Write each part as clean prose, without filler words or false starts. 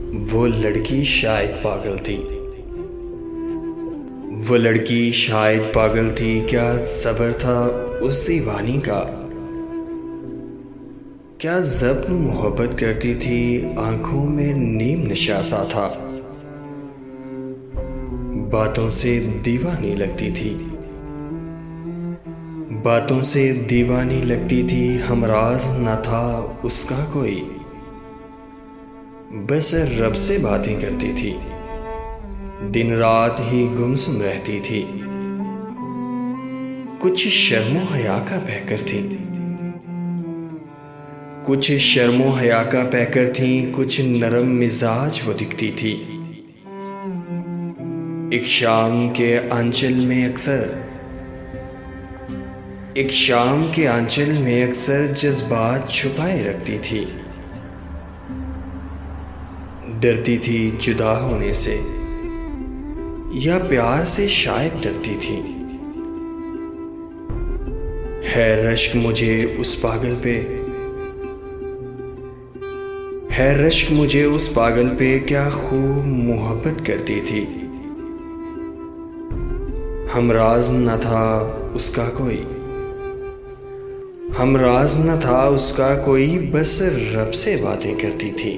वो लड़की शायद पागल थी। वो लड़की शायद पागल थी, क्या सब्र था उस दीवानी का। क्या जब्त मोहब्बत करती थी, आंखों में नीम नशा सा था। बातों से दीवानी लगती थी, बातों से दीवानी लगती थी। हमराज न था उसका कोई, बस रब से बातें करती थी। दिन रात ही गुमसुम रहती थी, कुछ शर्मो हया का बहकर थी। कुछ शर्मो हया का बहकर थी, कुछ नरम मिजाज वो दिखती थी। एक शाम के आंचल में अक्सर, एक शाम के आंचल में अक्सर जज्बात छुपाए रखती थी। डरती थी जुदा होने से, या प्यार से शायद डरती थी। है रश्क मुझे उस पागल पे, है रश्क मुझे उस पागल पे, क्या खूब मोहब्बत करती थी। हमराज न था उसका कोई, हमराज न था उसका कोई, बस रब से बातें करती थी।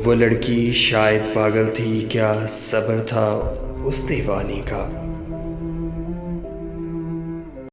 वो लड़की शायद पागल थी, क्या सब्र था उस दीवानी का।